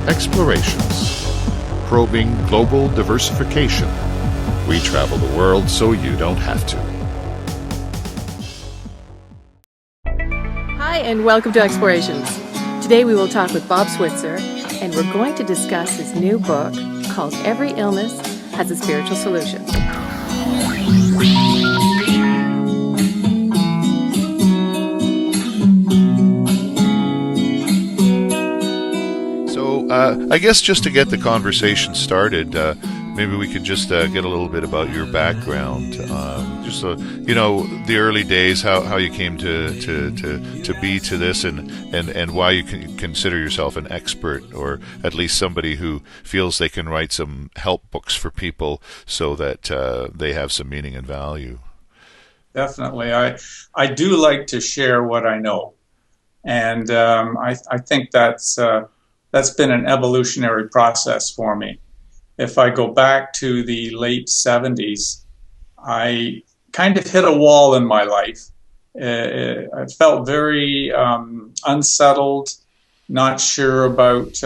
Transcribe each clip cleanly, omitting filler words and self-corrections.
Explorations, probing global diversification. We travel the world so you don't have to. Hi, and welcome to Explorations. Today we will talk with Bob Switzer, and we're going to discuss his new book called Every Illness Has a Spiritual Solution. I guess just to get the conversation started, maybe we could just get a little bit about your background. Just so, the early days, how you came to be to this, and why you can consider yourself an expert, or at least somebody who feels they can write some help books for people so that they have some meaning and value. Definitely. I do like to share what I know. And I think that's been an evolutionary process for me. If I go back to the late 70s, I kind of hit a wall in my life. I felt very unsettled, not sure about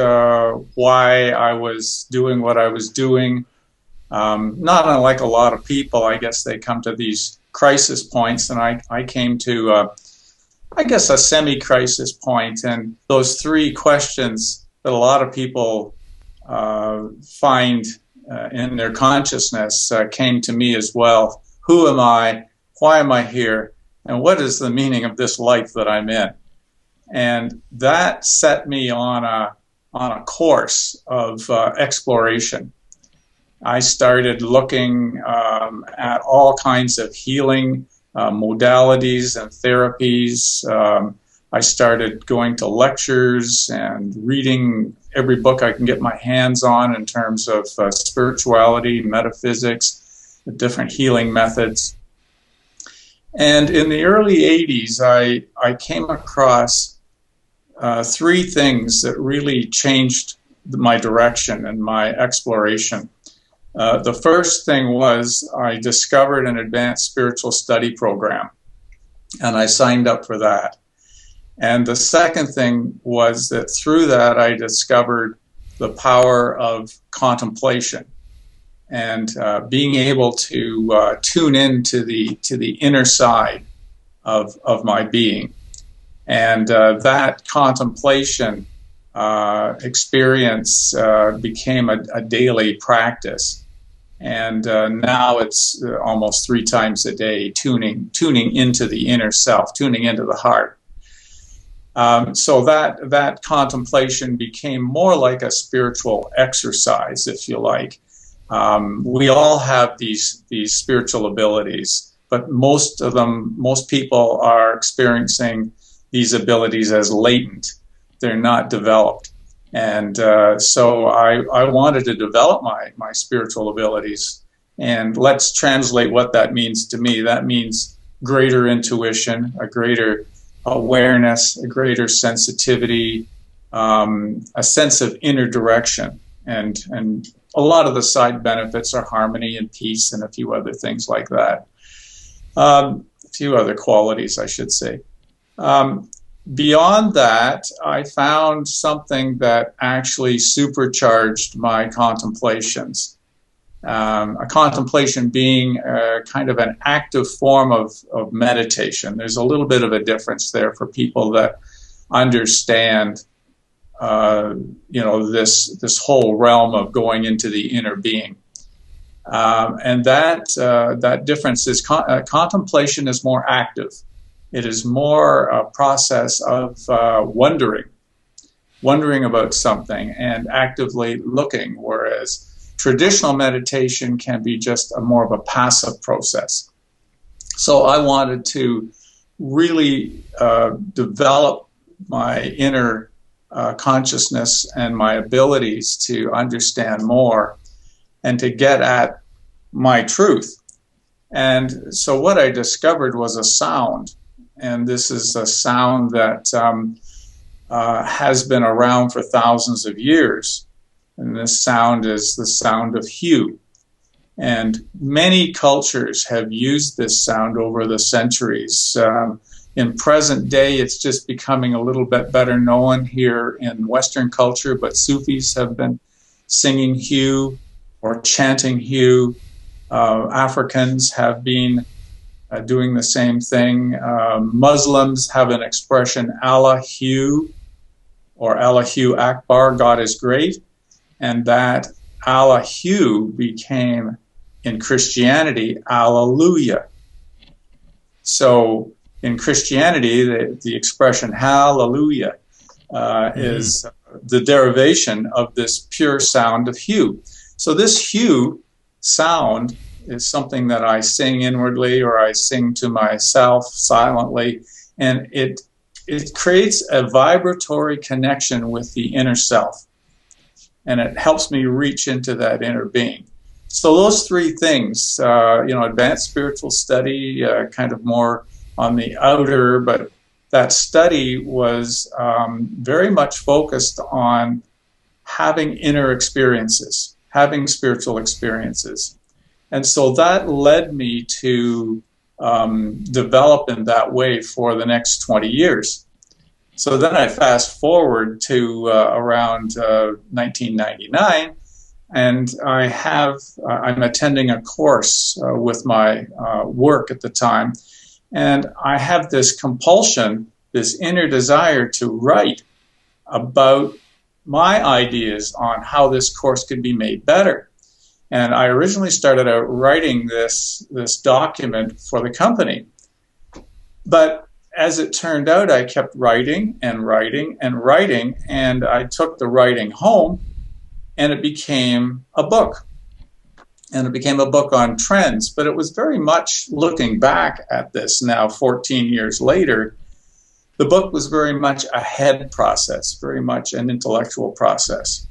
why I was doing what I was doing. Not unlike a lot of people, I guess they come to these crisis points, and I came to, I guess, a semi-crisis point, and those three questions that a lot of people find in their consciousness came to me as well. Who am I? Why am I here? And what is the meaning of this life that I'm in? And that set me on a course of exploration. I started looking at all kinds of healing modalities and therapies. I started going to lectures and reading every book I can get my hands on in terms of spirituality, metaphysics, the different healing methods. And in the early 80s, I came across three things that really changed my direction and my exploration. The first thing was I discovered an advanced spiritual study program, and I signed up for that. And the second thing was that through that I discovered the power of contemplation and being able to tune into the inner side of my being. And that contemplation experience became a daily practice. And now it's almost 3 times a day, tuning into the inner self, tuning into the heart. So that contemplation became more like a spiritual exercise, if you like. We all have these spiritual abilities, but most people are experiencing these abilities as latent. They're not developed. And so I wanted to develop my spiritual abilities. And let's translate what that means to me. That means greater intuition, a greater awareness, a greater sensitivity, a sense of inner direction, and a lot of the side benefits are harmony and peace and a few other things like that. A few other qualities, I should say. Beyond that, I found something that actually supercharged my contemplations. A contemplation being kind of an active form of meditation. There's a little bit of a difference there for people that understand, this whole realm of going into the inner being. And that difference is contemplation is more active. It is more a process of wondering about something and actively looking, whereas traditional meditation can be just more of a passive process. So I wanted to really develop my inner consciousness and my abilities to understand more and to get at my truth. And so what I discovered was a sound. And this is a sound that has been around for thousands of years. And this sound is the sound of hue. And many cultures have used this sound over the centuries. In present day, it's just becoming a little bit better known here in Western culture, but Sufis have been singing Hu or chanting Hu. Africans have been doing the same thing. Muslims have an expression, Allahu, or Allahu Akbar, God is great. And that Allahu became, in Christianity, Alleluia. So in Christianity, the expression hallelujah is the derivation of this pure sound of Hu. So this Hu sound is something that I sing inwardly, or I sing to myself silently, and it creates a vibratory connection with the inner self, and it helps me reach into that inner being. So those three things, advanced spiritual study, kind of more on the outer, but that study was very much focused on having inner experiences, having spiritual experiences. And so that led me to develop in that way for the next 20 years. So then I fast forward to around 1999, and I'm attending a course with my work at the time, and I have this compulsion, this inner desire to write about my ideas on how this course could be made better. And I originally started out writing this document for the company. But as it turned out, I kept writing and writing and writing, and I took the writing home, and it became a book. And it became a book on trends, but it was very much looking back at this now 14 years later. The book was very much a head process, very much an intellectual process.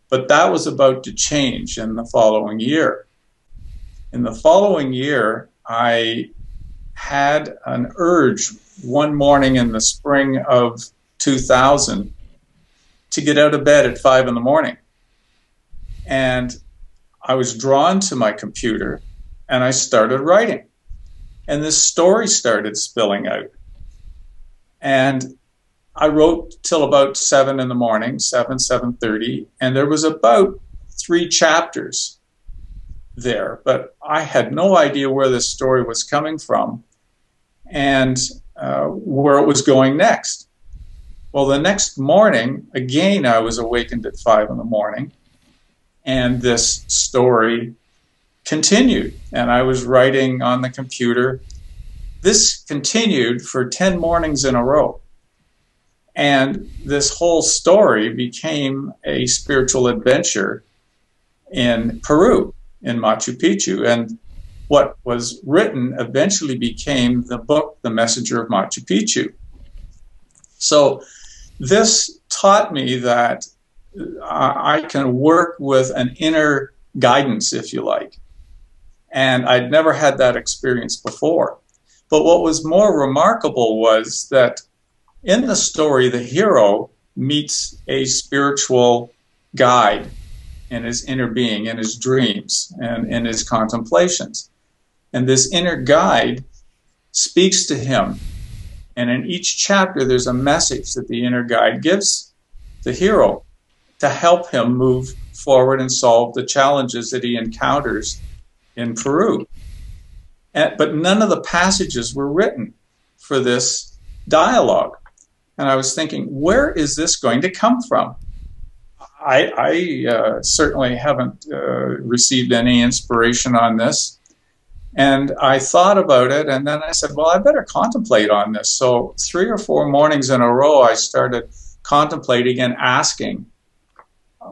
But that was about to change in the following year. In the following year, I had an urge one morning in the spring of 2000 to get out of bed at 5 in the morning. And I was drawn to my computer, and I started writing. And this story started spilling out. And I wrote till about 7 in the morning, 7:30, and there was about 3 chapters there. But I had no idea where this story was coming from and where it was going next. Well, the next morning, again, I was awakened at 5 in the morning, and this story continued, and I was writing on the computer. This continued for 10 mornings in a row, and this whole story became a spiritual adventure in Peru, in Machu Picchu, and what was written eventually became the book, The Messenger of Machu Picchu. So this taught me that I can work with an inner guidance, if you like. And I'd never had that experience before. But what was more remarkable was that in the story, the hero meets a spiritual guide in his inner being, in his dreams, and in his contemplations. And this inner guide speaks to him. And in each chapter, there's a message that the inner guide gives the hero to help him move forward and solve the challenges that he encounters in Peru. But none of the passages were written for this dialogue. And I was thinking, where is this going to come from? I certainly haven't received any inspiration on this. And I thought about it, and then I said, well, I better contemplate on this. So 3 or 4 mornings in a row, I started contemplating and asking,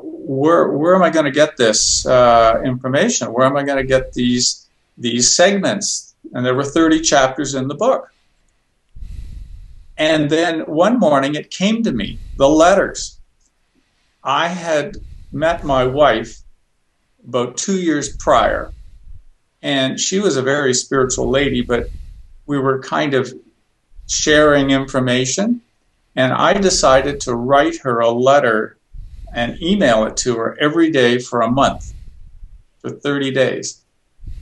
where am I going to get this information? Where am I going to get these segments? And there were 30 chapters in the book. And then one morning it came to me, the letters. I had met my wife about 2 years prior, and she was a very spiritual lady, but we were kind of sharing information, and I decided to write her a letter and email it to her every day for a month, for 30 days.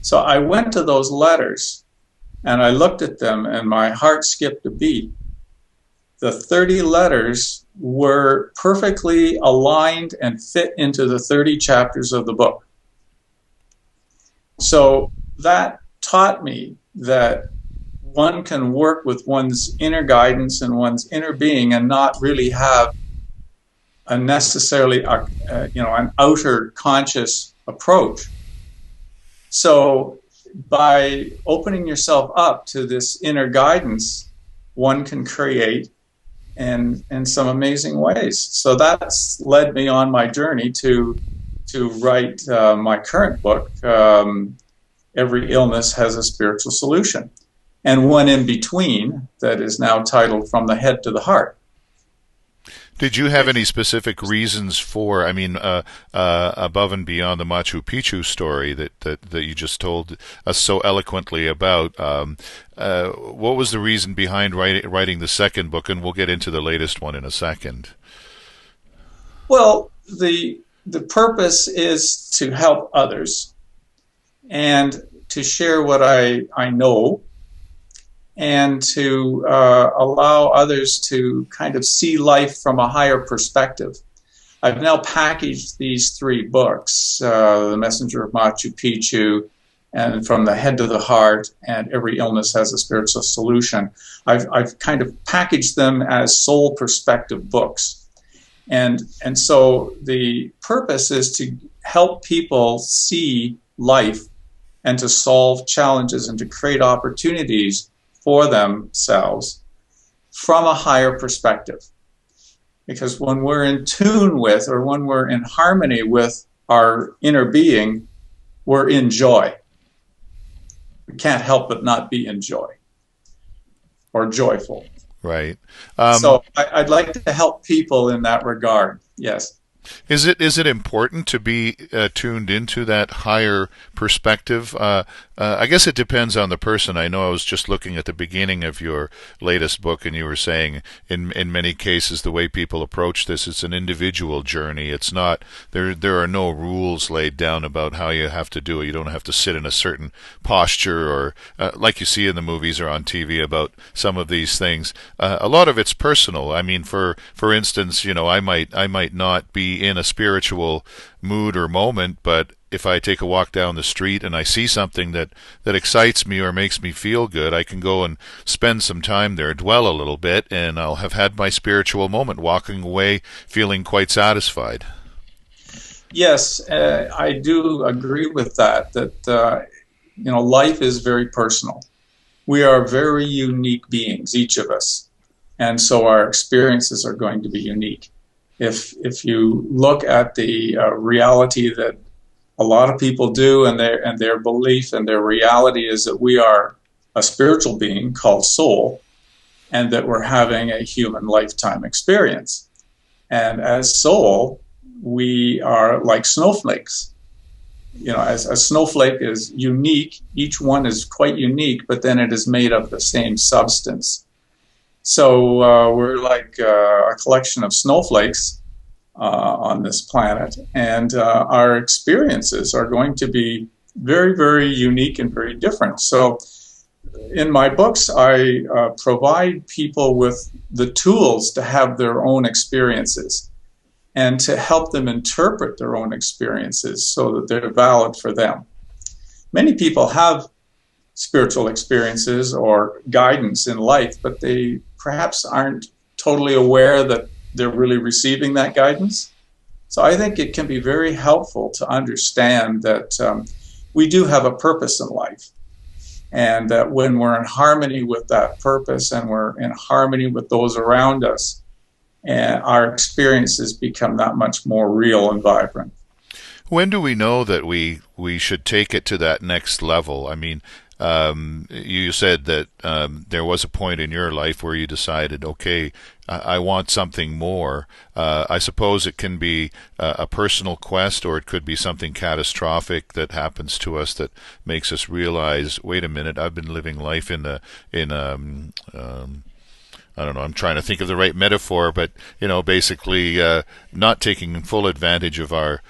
So I went to those letters, And I looked at them and my heart skipped a beat. The 30 letters were perfectly aligned and fit into the 30 chapters of the book. So that taught me that one can work with one's inner guidance and one's inner being and not really have a necessarily an outer conscious approach. So by opening yourself up to this inner guidance, one can create in some amazing ways. So that's led me on my journey to write my current book, Every Illness Has a Spiritual Solution, and one in between that is now titled From the Head to the Heart. Did you have any specific reasons for, I mean, above and beyond the Machu Picchu story that you just told us so eloquently about, what was the reason behind writing the second book? And we'll get into the latest one in a second. Well, the purpose is to help others and to share what I know, and to allow others to kind of see life from a higher perspective. I've now packaged these 3 books, The Messenger of Machu Picchu, and From the Head to the Heart, and Every Illness Has a Spiritual Solution. I've kind of packaged them as soul perspective books. And so the purpose is to help people see life and to solve challenges and to create opportunities for themselves from a higher perspective. Because when we're in tune with, or when we're in harmony with our inner being, we're in joy. We can't help but not be in joy or joyful. Right. So I'd like to help people in that regard. Yes. Is it important to be tuned into that higher perspective? I guess it depends on the person. I know I was just looking at the beginning of your latest book, and you were saying in many cases the way people approach this, it's an individual journey. It's not there are no rules laid down about how you have to do it. You don't have to sit in a certain posture or like you see in the movies or on TV about some of these things. A lot of it's personal. I mean, for instance, I might not be in a spiritual mood or moment, but if I take a walk down the street and I see something that excites me or makes me feel good, I can go and spend some time there, dwell a little bit, and I'll have had my spiritual moment, walking away feeling quite satisfied. Yes, I do agree with that, life is very personal. We are very unique beings, each of us, and so our experiences are going to be unique. If you look at the reality that a lot of people do, and their belief and their reality is that we are a spiritual being called soul, and that we're having a human lifetime experience. And as soul, we are like snowflakes. As a snowflake is unique, each one is quite unique, but then it is made of the same substance. So we're like a collection of snowflakes on this planet, and our experiences are going to be very, very unique and very different. So in my books, I provide people with the tools to have their own experiences and to help them interpret their own experiences so that they're valid for them. Many people have spiritual experiences or guidance in life, but they perhaps aren't totally aware that they're really receiving that guidance. So I think it can be very helpful to understand that we do have a purpose in life, and that when we're in harmony with that purpose and we're in harmony with those around us, our experiences become that much more real and vibrant. When do we know that we should take it to that next level? I mean, you said that there was a point in your life where you decided, okay, I want something more. I suppose it can be a personal quest, or it could be something catastrophic that happens to us that makes us realize, wait a minute, I've been living life in a I don't know, I'm trying to think of the right metaphor, but basically not taking full advantage of our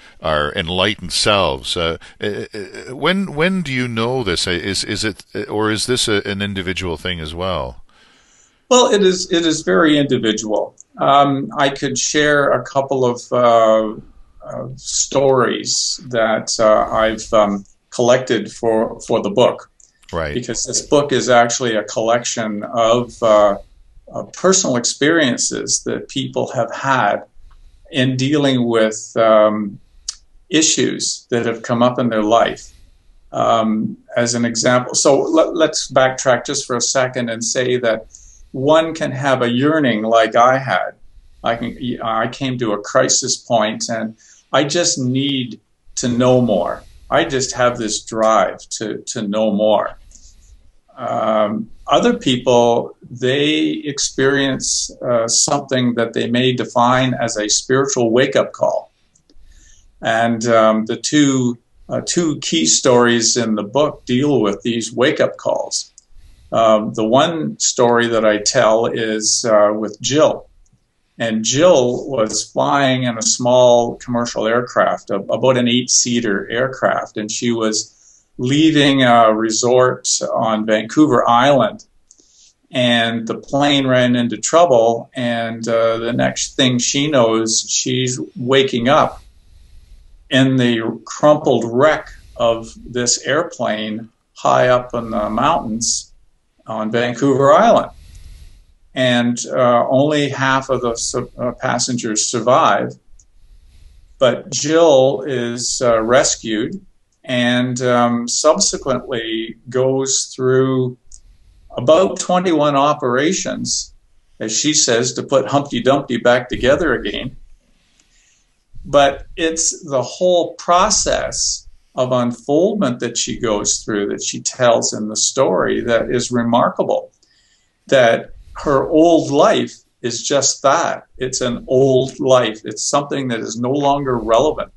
enlightened selves. When do you know this? Is it, or is this an individual thing as well? Well, it is very individual. I could share a couple of stories that I've collected for the book. Right. Because this book is actually a collection of personal experiences that people have had in dealing with issues that have come up in their life. As an example, so let's backtrack just for a second and say that one can have a yearning like I had. I came to a crisis point and I just need to know more. I just have this drive to know more. Other people, they experience something that they may define as a spiritual wake-up call. And the two key stories in the book deal with these wake-up calls. The one story that I tell is with Jill. And Jill was flying in a small commercial aircraft, about an 8-seater aircraft, and she was leaving a resort on Vancouver Island, and the plane ran into trouble, and the next thing she knows, she's waking up in the crumpled wreck of this airplane high up in the mountains on Vancouver Island. And only half of the passengers survive, but Jill is rescued and subsequently goes through about 21 operations, as she says, to put Humpty Dumpty back together again. But it's the whole process of unfoldment that she goes through, that she tells in the story, that is remarkable. That her old life is just that. It's an old life. It's something that is no longer relevant.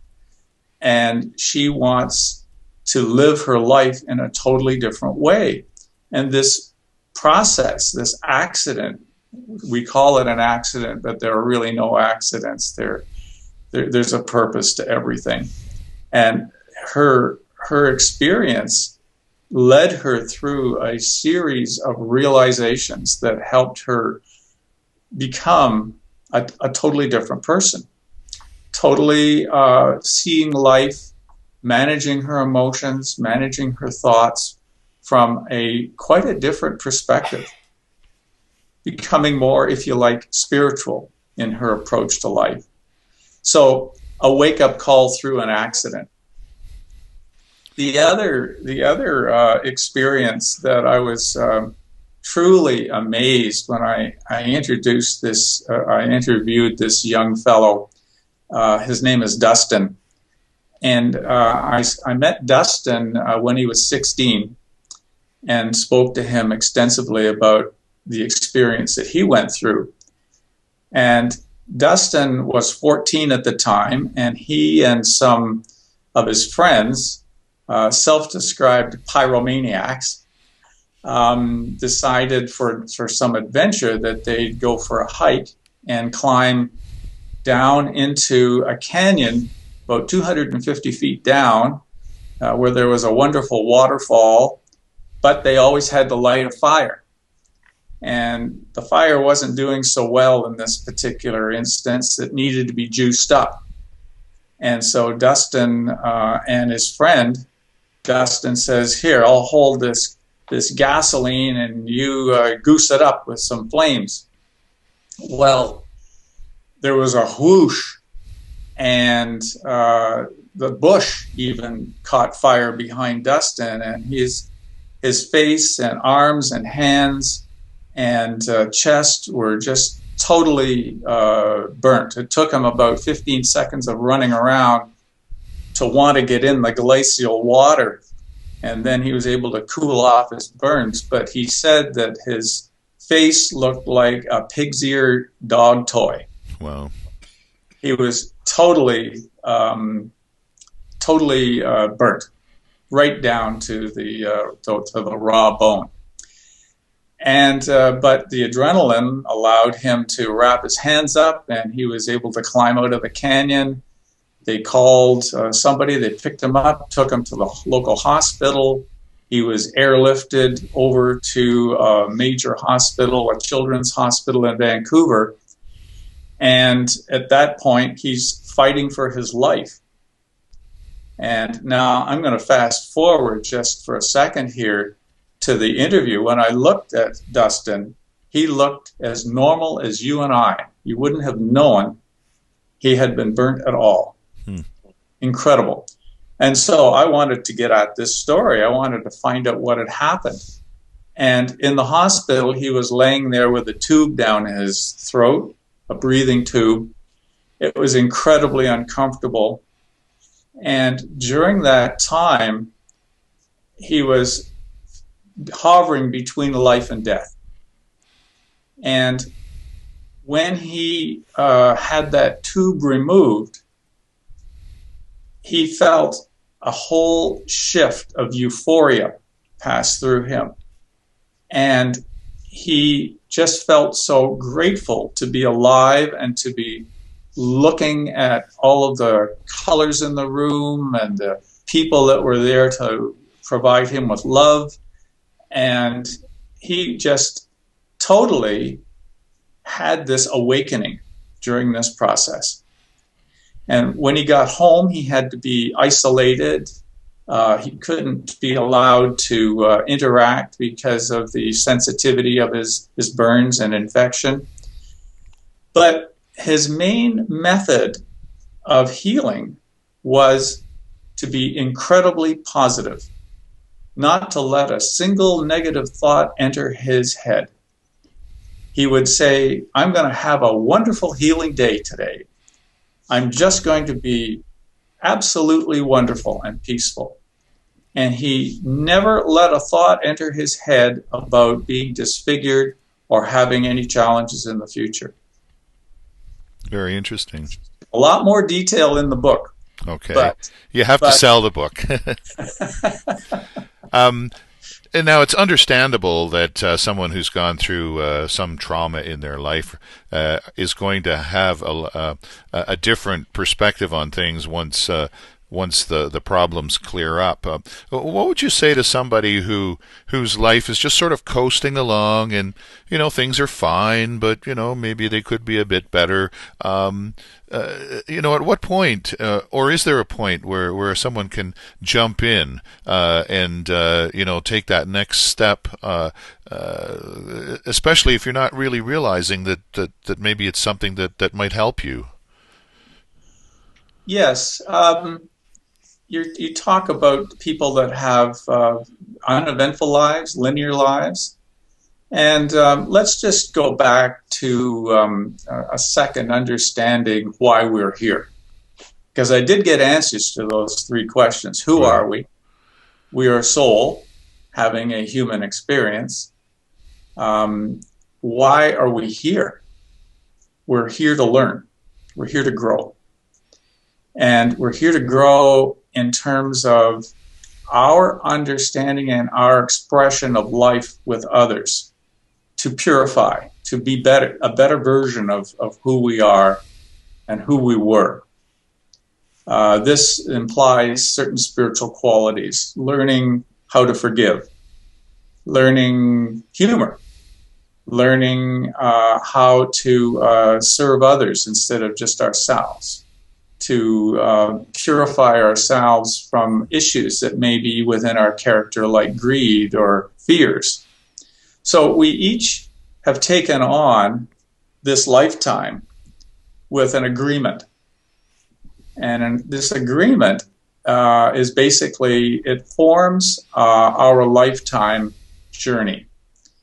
And she wants to live her life in a totally different way. And this process, this accident, we call it an accident, but there are really no accidents. There's a purpose to everything. And her experience led her through a series of realizations that helped her become a totally different person, totally seeing life, managing her emotions, managing her thoughts from quite a different perspective, becoming more, if you like, spiritual in her approach to life. So a wake-up call through an accident. The other experience that I was truly amazed when I introduced this, I interviewed this young fellow. His name is Dustin, and I met Dustin when he was 16, and spoke to him extensively about the experience that he went through. And Dustin was 14 at the time, and he and some of his friends, self-described pyromaniacs, decided for some adventure that they'd go for a hike and climb down into a canyon about 250 feet down, where there was a wonderful waterfall, but they always had to light a fire. And the fire wasn't doing so well in this particular instance. It needed to be juiced up. And so Dustin and his friend, Dustin says, "Here, I'll hold this gasoline and you goose it up with some flames." Well, there was a whoosh, and the bush even caught fire behind Dustin, and his face and arms and hands and chest were just totally burnt. It took him about 15 seconds of running around to want to get in the glacial water, and then he was able to cool off his burns. But he said that his face looked like a pig's ear dog toy. Wow. He was totally burnt right down to the raw bone. And but the adrenaline allowed him to wrap his hands up, and he was able to climb out of the canyon. They called somebody, they picked him up, took him to the local hospital. He was airlifted over to a major hospital, a children's hospital in Vancouver. And at that point, he's fighting for his life. And now I'm going to fast forward just for a second here to the interview. When I looked at Dustin, he looked as normal as you and I. You wouldn't have known he had been burnt at all. Incredible. And so I wanted to get at this story. I wanted to find out what had happened. And in the hospital, he was laying there with a tube down his throat, a breathing tube. It was incredibly uncomfortable. And during that time, he was hovering between life and death. And when he had that tube removed, he felt a whole shift of euphoria pass through him. And he just felt so grateful to be alive and to be looking at all of the colors in the room and the people that were there to provide him with love. And he just totally had this awakening during this process. And when he got home, he had to be isolated. He couldn't be allowed to interact because of the sensitivity of his burns and infection. But his main method of healing was to be incredibly positive, not to let a single negative thought enter his head. He would say, I'm going to have a wonderful healing day today. I'm just going to be absolutely wonderful and peaceful. And he never let a thought enter his head about being disfigured or having any challenges in the future. Very interesting. A lot more detail in the book. Okay. But you have to sell the book. And now it's understandable that someone who's gone through some trauma in their life is going to have a different perspective on things once the problems clear up. What would you say to somebody whose life is just sort of coasting along and, things are fine, but, maybe they could be a bit better? At what point, or is there a point where someone can jump in and take that next step, especially if you're not really realizing that maybe it's something that might help you? Yes. You talk about people that have uneventful lives, linear lives. And let's just go back to a second, understanding why we're here. Because I did get answers to those three questions. Who are we? We are a soul having a human experience. Why are we here? We're here to learn. We're here to grow. And we're here to grow in terms of our understanding and our expression of life with others, to purify, to be better, a better version of who we are and who we were. This implies certain spiritual qualities, learning how to forgive, learning humor, learning how to serve others instead of just ourselves, to purify ourselves from issues that may be within our character, like greed or fears. So we each have taken on this lifetime with an agreement. And this agreement is basically, it forms our lifetime journey.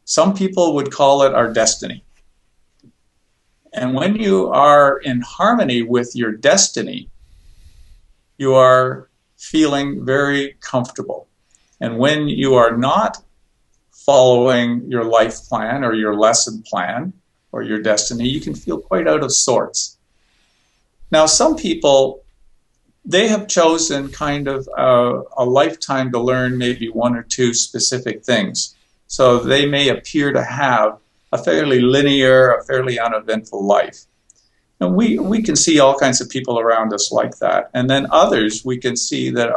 Some people would call it our destiny. And when you are in harmony with your destiny, you are feeling very comfortable. And when you are not following your life plan or your lesson plan or your destiny, you can feel quite out of sorts. Now, some people, they have chosen kind of a lifetime to learn maybe one or two specific things. So they may appear to have a fairly linear, a fairly uneventful life. And we can see all kinds of people around us like that. And then others we can see that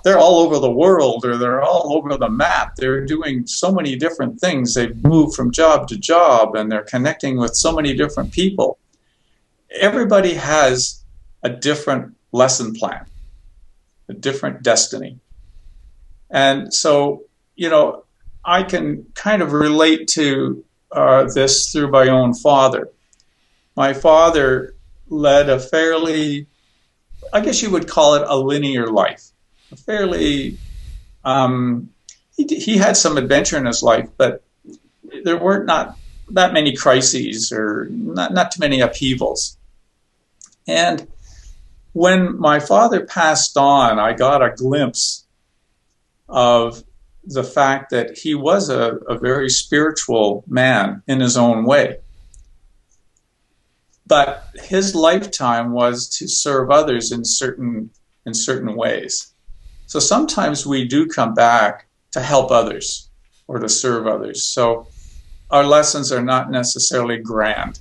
they're all over the world, or they're all over the map. They're doing so many different things. They've moved from job to job, and they're connecting with so many different people. Everybody has a different lesson plan, a different destiny. And so, I can kind of relate to this through my own father. My father led a fairly, I guess you would call it a linear life. A fairly, he had some adventure in his life, but there weren't not that many crises, or not too many upheavals. And when my father passed on, I got a glimpse of the fact that he was a very spiritual man in his own way. But his lifetime was to serve others in certain ways. So sometimes we do come back to help others or to serve others. So our lessons are not necessarily grand.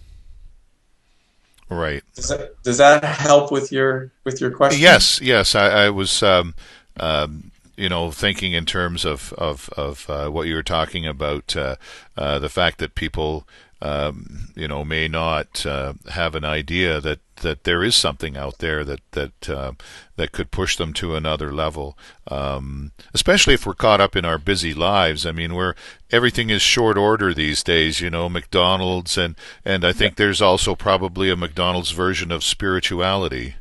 Right. Does that help with your question? Yes. I was thinking in terms of what you were talking about, the fact that people may not have an idea that there is something out there that could push them to another level, especially if we're caught up in our busy lives. I mean, everything is short order these days, McDonald's, and I think there's also probably a McDonald's version of spirituality.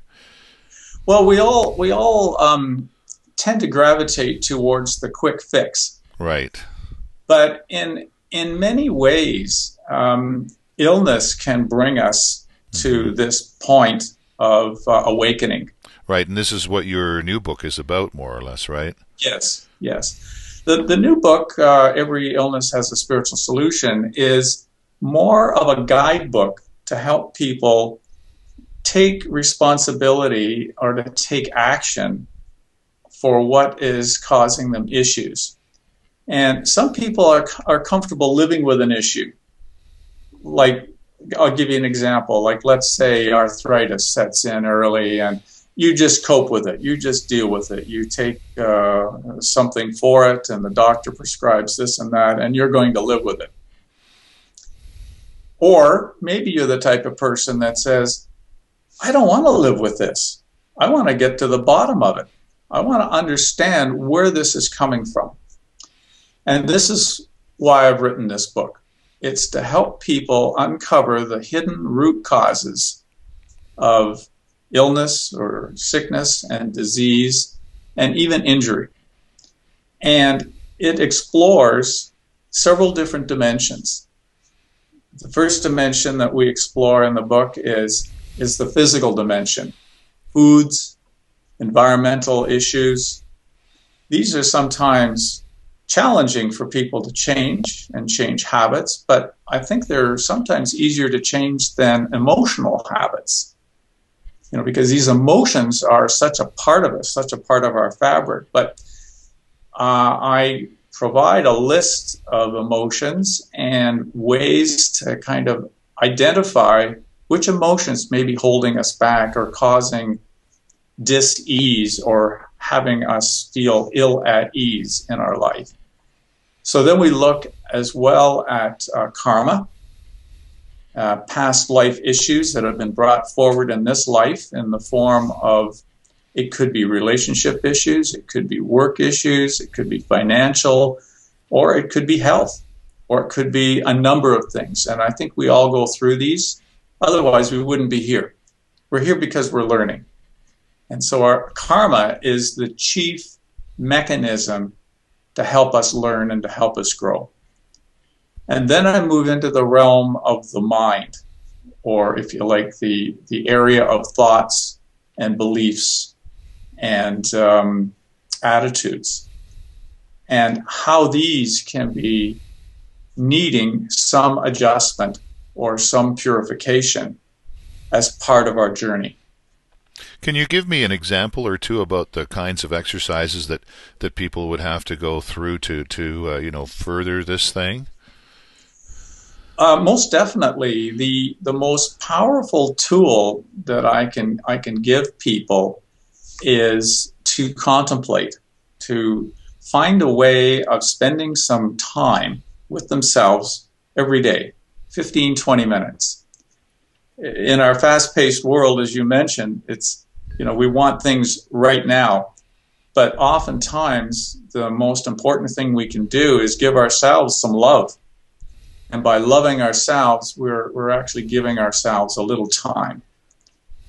Well, we all tend to gravitate towards the quick fix. Right. But in many ways, illness can bring us to this point of awakening. Right, and this is what your new book is about, more or less, right? Yes. The new book, Every Illness Has a Spiritual Solution, is more of a guidebook to help people take responsibility or to take action for what is causing them issues. And some people are comfortable living with an issue. Like, I'll give you an example. Like, let's say arthritis sets in early and you just cope with it. You just deal with it. You take something for it, and the doctor prescribes this and that, and you're going to live with it. Or maybe you're the type of person that says, I don't want to live with this. I want to get to the bottom of it. I want to understand where this is coming from. And this is why I've written this book. It's to help people uncover the hidden root causes of illness or sickness and disease and even injury. And it explores several different dimensions. The first dimension that we explore in the book is the physical dimension. Foods, environmental issues. These are sometimes challenging for people to change and change habits, but I think they're sometimes easier to change than emotional habits. Because these emotions are such a part of us, such a part of our fabric. But I provide a list of emotions and ways to kind of identify which emotions may be holding us back or causing dis-ease or having us feel ill at ease in our life. So then we look as well at karma, past life issues that have been brought forward in this life in the form of, it could be relationship issues, it could be work issues, it could be financial, or it could be health, or it could be a number of things. And I think we all go through these. Otherwise, we wouldn't be here. We're here because we're learning. And so our karma is the chief mechanism to help us learn and to help us grow. And then I move into the realm of the mind, or if you like, the area of thoughts and beliefs and attitudes, and how these can be needing some adjustment or some purification as part of our journey. Can you give me an example or two about the kinds of exercises that people would have to go through to further this thing? Most definitely, the most powerful tool that I can give people is to contemplate, to find a way of spending some time with themselves every day, 15, 20 minutes. In our fast-paced world, as you mentioned, we want things right now, but oftentimes the most important thing we can do is give ourselves some love. And by loving ourselves, we're actually giving ourselves a little time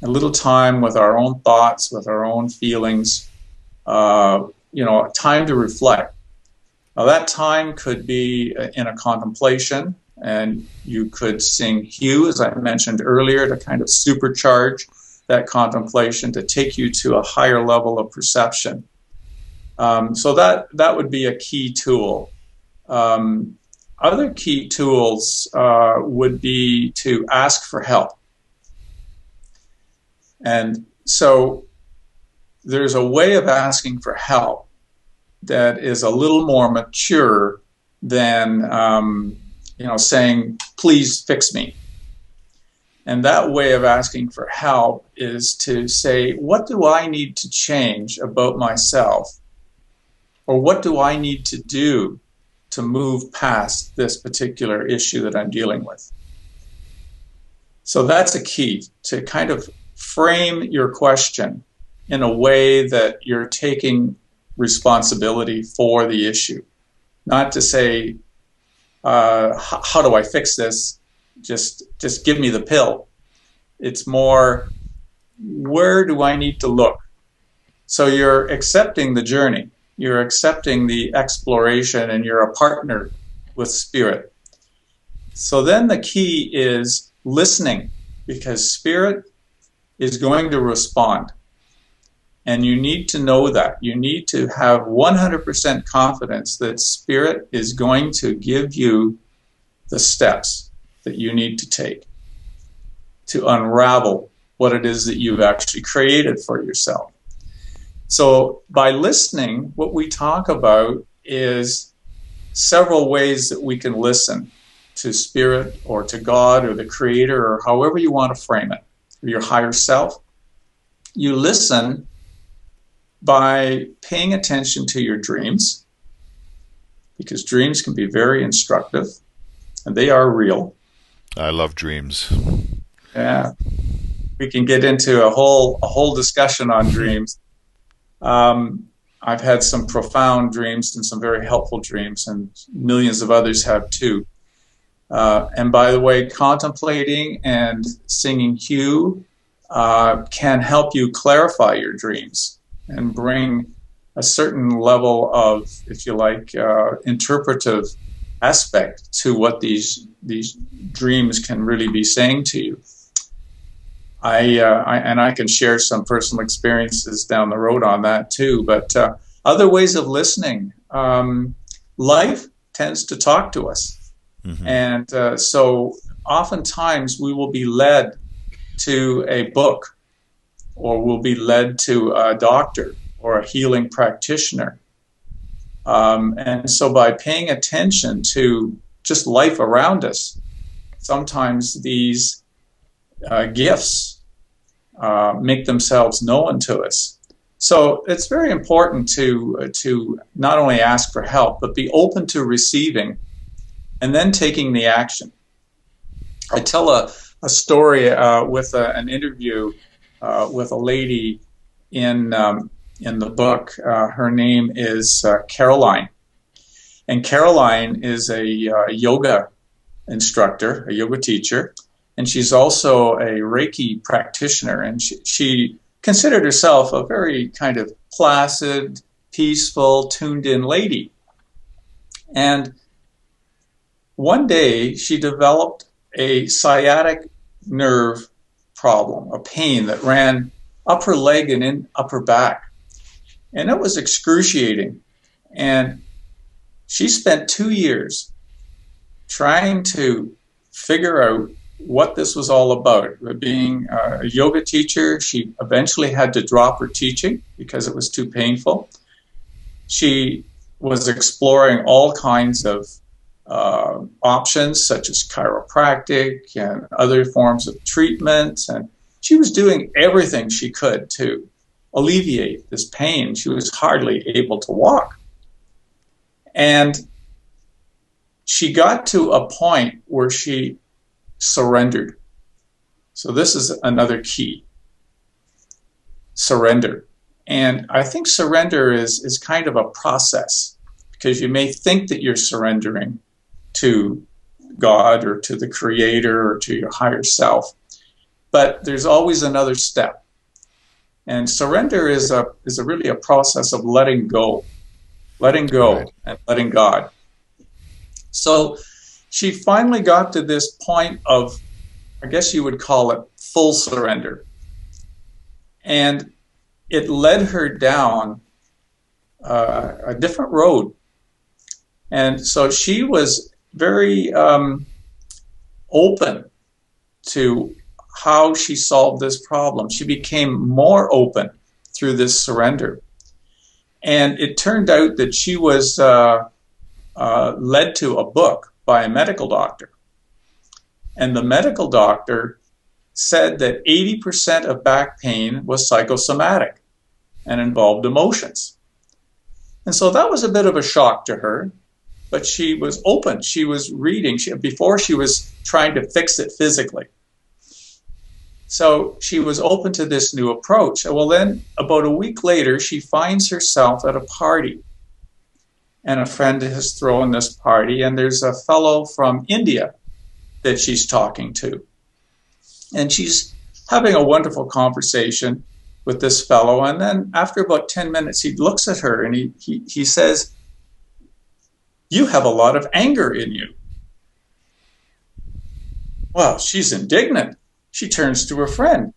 with our own thoughts, with our own feelings, time to reflect. Now, that time could be in a contemplation, and you could sing Hugh, as I mentioned earlier, to kind of supercharge that contemplation, to take you to a higher level of perception. So that would be a key tool. Other key tools would be to ask for help. And so there's a way of asking for help that is a little more mature than saying, please fix me. And that way of asking for help is to say, what do I need to change about myself? Or what do I need to do to move past this particular issue that I'm dealing with? So that's a key, to kind of frame your question in a way that you're taking responsibility for the issue. Not to say, how do I fix this? Just give me the pill. It's more, where do I need to look? So you're accepting the journey. You're accepting the exploration, and you're a partner with Spirit. So then the key is listening, because Spirit is going to respond. And you need to know that. You need to have 100% confidence that Spirit is going to give you the steps that you need to take to unravel what it is that you've actually created for yourself. So by listening, what we talk about is several ways that we can listen to Spirit or to God or the Creator, or however you want to frame it, or your higher self. You listen by paying attention to your dreams, because dreams can be very instructive, and they are real. I love dreams. Yeah, we can get into a whole discussion on dreams. I've had some profound dreams and some very helpful dreams, and millions of others have too. And by the way, contemplating and singing Hugh can help you clarify your dreams and bring a certain level of, if you like, interpretive aspect to what these dreams can really be saying to you. I can share some personal experiences down the road on that too. But other ways of listening, life tends to talk to us, and so oftentimes we will be led to a book, or we'll be led to a doctor or a healing practitioner. And so by paying attention to just life around us, sometimes these gifts make themselves known to us. So it's very important to not only ask for help, but be open to receiving and then taking the action. I tell a story with an interview with a lady in the book. Her name is Caroline. And Caroline is a yoga instructor, a yoga teacher, and she's also a Reiki practitioner. And she considered herself a very kind of placid, peaceful, tuned-in lady. And one day she developed a sciatic nerve problem, a pain that ran up her leg and in up her back. And it was excruciating. And she spent 2 years trying to figure out what this was all about. Being a yoga teacher, she eventually had to drop her teaching because it was too painful. She was exploring all kinds of options, such as chiropractic and other forms of treatment. And she was doing everything she could to alleviate this pain. She was hardly able to walk. And she got to a point where she surrendered. So this is another key. Surrender. And I think surrender is kind of a process, because you may think that you're surrendering to God or to the Creator or to your higher self, but there's always another step. And surrender is really a process of letting go Right. and letting God. So she finally got to this point of, I guess you would call it, full surrender. And it led her down a different road. And so she was very open to how she solved this problem. She became more open through this surrender. And it turned out that she was led to a book by a medical doctor. And the medical doctor said that 80% of back pain was psychosomatic and involved emotions. And so that was a bit of a shock to her, but she was open. She was reading. Before she was trying to fix it physically. So she was open to this new approach. Well, then about a week later, she finds herself at a party. And a friend has thrown this party, and there's a fellow from India that she's talking to. And she's having a wonderful conversation with this fellow. And then after about 10 minutes, he looks at her and he says, "You have a lot of anger in you." Well, she's indignant. She turns to her friend.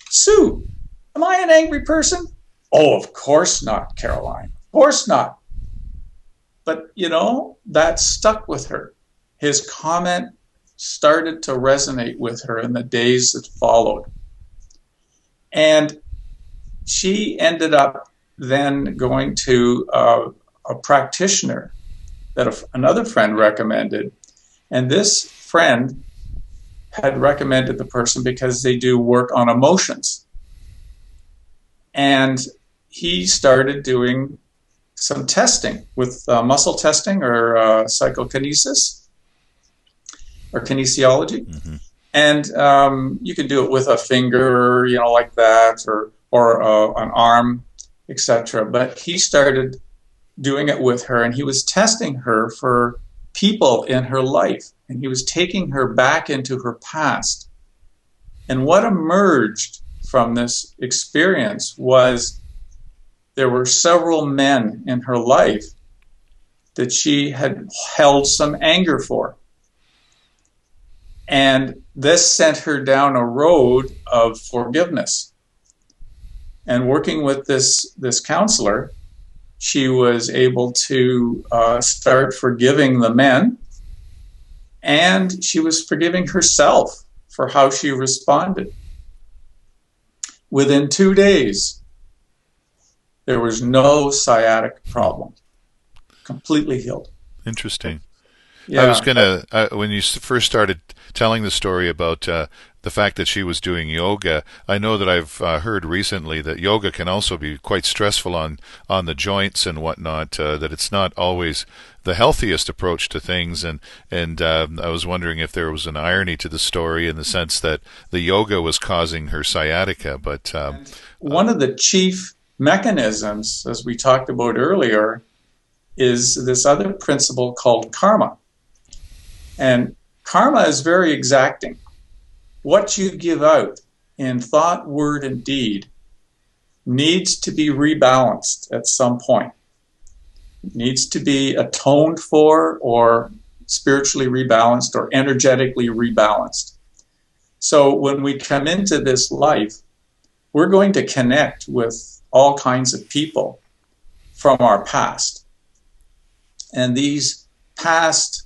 "Sue, am I an angry person?" "Oh, of course not, Caroline. Of course not." But, that stuck with her. His comment started to resonate with her in the days that followed. And she ended up then going to a practitioner that another friend recommended. And this friend had recommended the person because they do work on emotions. And he started doing some testing with muscle testing or psychokinesis or kinesiology. Mm-hmm. And you can do it with a finger, like that, or an arm, etc. But he started doing it with her, and he was testing her for people in her life, and he was taking her back into her past. And what emerged from this experience was there were several men in her life that she had held some anger for. And this sent her down a road of forgiveness. And working with this counselor, she was able to start forgiving the men, and she was forgiving herself for how she responded. Within 2 days, there was no sciatic problem. Completely healed. Interesting. Yeah. I was going to, when you first started telling the story about the fact that she was doing yoga, I know that I've heard recently that yoga can also be quite stressful on the joints and whatnot, that it's not always the healthiest approach to things. And I was wondering if there was an irony to the story in the sense that the yoga was causing her sciatica. But one of the chief mechanisms, as we talked about earlier, is this other principle called karma. And karma is very exacting. What you give out in thought, word, and deed needs to be rebalanced at some point. It needs to be atoned for, or spiritually rebalanced, or energetically rebalanced. So when we come into this life, we're going to connect with all kinds of people from our past. And these past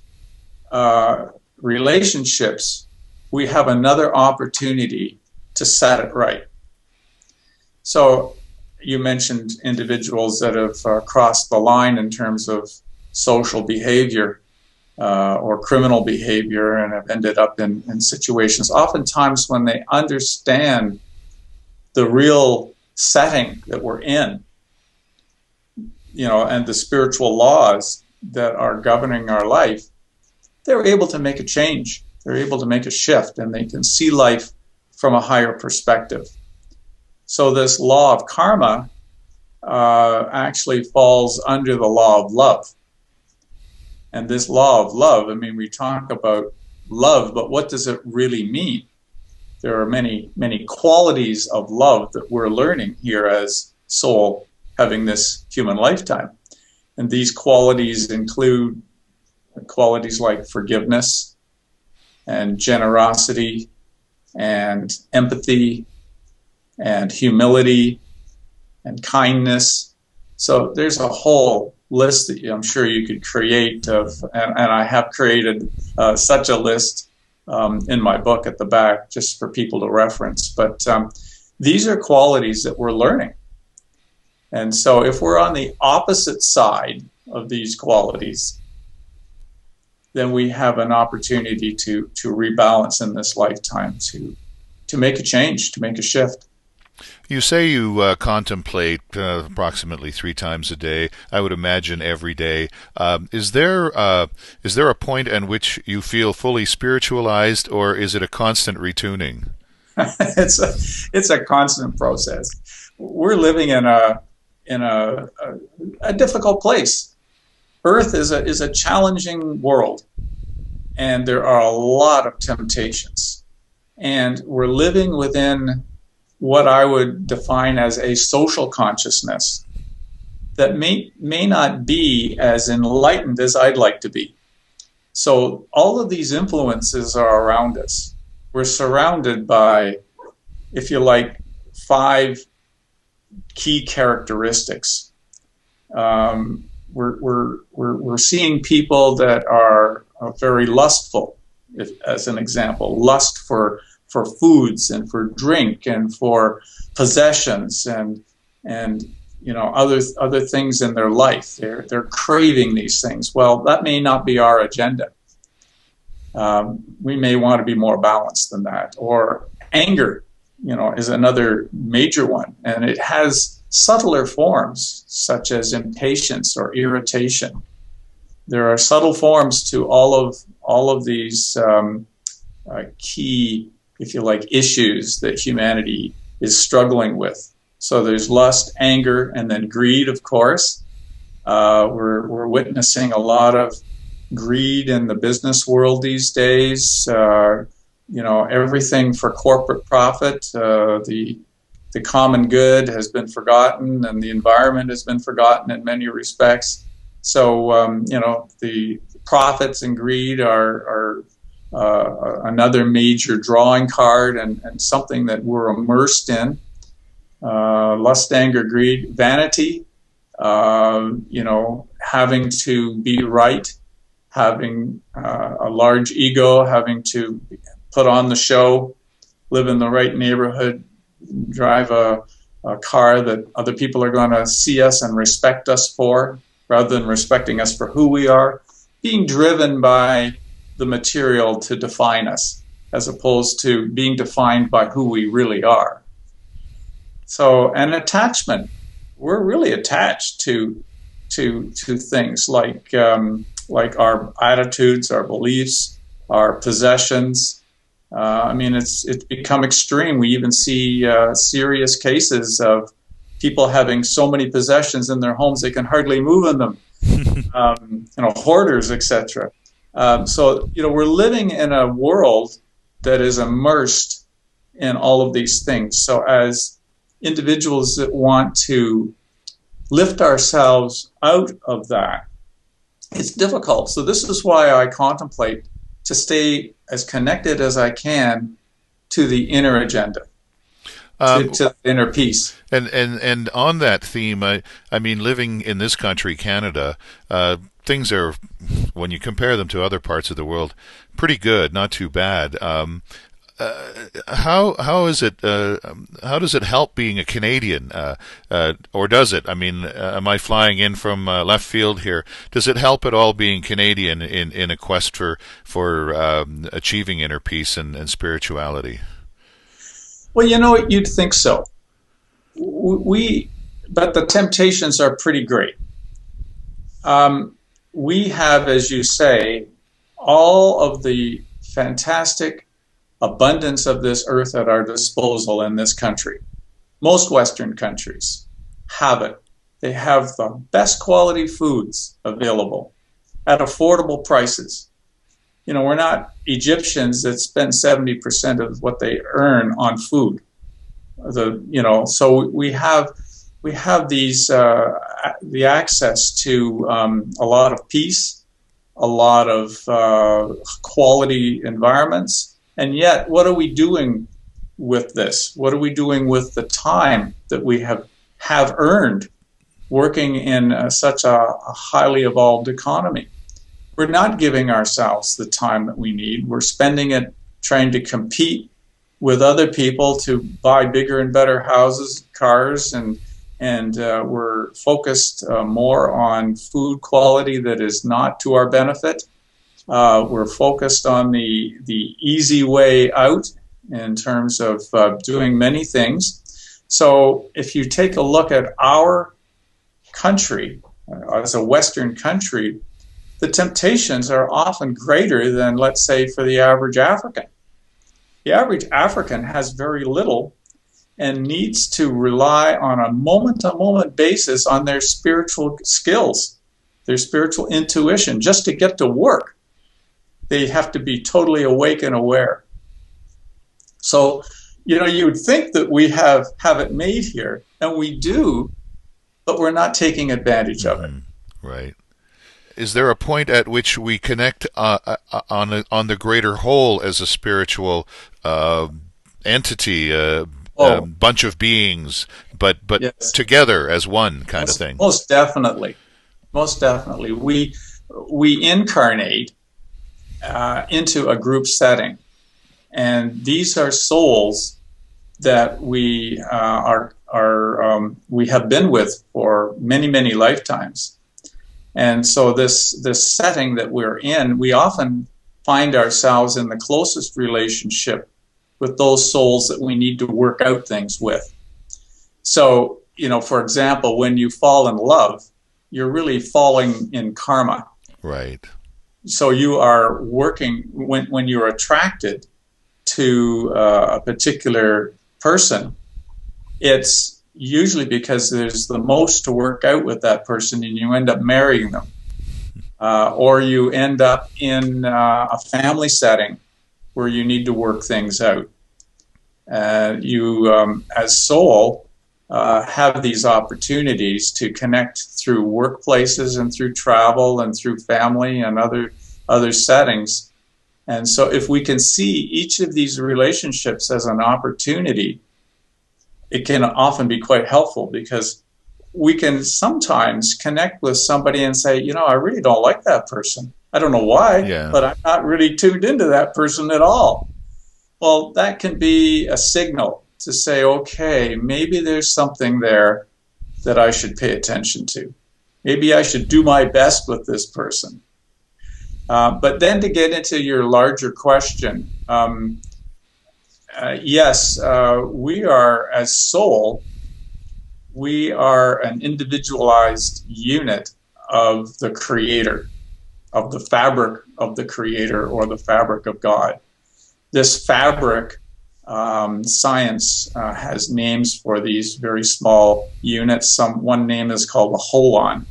relationships we have another opportunity to set it right. So you mentioned individuals that have crossed the line in terms of social behavior or criminal behavior and have ended up in situations, oftentimes when they understand the real setting that we're in, and the spiritual laws that are governing our life, they're able to make a change. They're able to make a shift, and they can see life from a higher perspective. So this law of karma actually falls under the law of love. And this law of love, we talk about love, but what does it really mean? There are many, many qualities of love that we're learning here as soul having this human lifetime. And these qualities include qualities like forgiveness and generosity and empathy and humility and kindness. So there's a whole list that I'm sure you could create of, and I have created such a list in my book at the back just for people to reference. But these are qualities that we're learning. And so if we're on the opposite side of these qualities, then we have an opportunity to rebalance in this lifetime, to make a change, to make a shift. You say you contemplate approximately 3 times a day. I would imagine every day. Is there a point at which you feel fully spiritualized, or is it a constant retuning? It's a constant process. We're living in a difficult place. Earth is a challenging world, and there are a lot of temptations. And we're living within what I would define as a social consciousness that may not be as enlightened as I'd like to be. So all of these influences are around us. We're surrounded by, if you like, 5 key characteristics. We're seeing people that are very lustful, as an example, lust for foods and for drink and for possessions and other things in their life. They're craving these things. Well, that may not be our agenda. We may want to be more balanced than that. Or anger, is another major one, and it has subtler forms such as impatience or irritation. There are subtle forms to all of these key, if you like, issues that humanity is struggling with. So there's lust, anger, and then greed, of course. We're witnessing a lot of greed in the business world these days. Everything for corporate profit. The common good has been forgotten, and the environment has been forgotten in many respects. So, the profits and greed are another major drawing card and something that we're immersed in. Lust, anger, greed, vanity, having to be right, having a large ego, having to put on the show, live in the right neighborhood, drive a car that other people are going to see us and respect us for, rather than respecting us for who we are, being driven by the material to define us, as opposed to being defined by who we really are. So, an attachment, we're really attached to things like our attitudes, our beliefs, our possessions. It's become extreme. We even see serious cases of people having so many possessions in their homes they can hardly move in them. Hoarders, etc. So we're living in a world that is immersed in all of these things. So as individuals that want to lift ourselves out of that, it's difficult. So this is why I contemplate to stay as connected as I can to the inner agenda. to inner peace. And on that theme, I mean, living in this country, Canada, things are, when you compare them to other parts of the world, pretty good, not too bad. How is it? How does it help being a Canadian, or does it? I mean, am I flying in from left field here? Does it help at all being Canadian in a quest for achieving inner peace and spirituality? Well, you'd think so. But the temptations are pretty great. We have, as you say, all of the fantastic abundance of this earth at our disposal in this country. Most Western countries have it. They have the best quality foods available at affordable prices. We're not Egyptians that spend 70% of what they earn on food. So we have these the access to a lot of peace, a lot of quality environments. And yet, what are we doing with this? What are we doing with the time that we have earned working in such a highly evolved economy? We're not giving ourselves the time that we need. We're spending it trying to compete with other people to buy bigger and better houses, cars, and we're focused more on food quality that is not to our benefit. We're focused on the easy way out in terms of doing many things. So if you take a look at our country, as a Western country, the temptations are often greater than, let's say, for the average African. The average African has very little and needs to rely on a moment-to-moment basis on their spiritual skills, their spiritual intuition, just to get to work. They have to be totally awake and aware. So, you would think that we have it made here, and we do, but we're not taking advantage of it. Right. Is there a point at which we connect on the greater whole as a spiritual entity, bunch of beings, but yes, together as one kind of thing? Most definitely. We incarnate into a group setting, and these are souls that we we have been with for many lifetimes. And so this setting that we're in, we often find ourselves in the closest relationship with those souls that we need to work out things with. So, for example, when you fall in love, you're really falling in karma. Right. So you are working, when you're attracted to a particular person, it's usually because there's the most to work out with that person, and you end up marrying them. Or you end up in a family setting where you need to work things out. You, as soul, have these opportunities to connect through workplaces and through travel and through family and other settings. And so if we can see each of these relationships as an opportunity, it can often be quite helpful, because we can sometimes connect with somebody and say, I really don't like that person. I don't know why, but I'm not really tuned into that person at all. Well, that can be a signal to say, okay, maybe there's something there that I should pay attention to. Maybe I should do my best with this person. But then to get into your larger question, yes, we are, as soul, we are an individualized unit of the Creator, of the fabric of the Creator, or the fabric of God. This fabric, science has names for these very small units. One name is called the holon.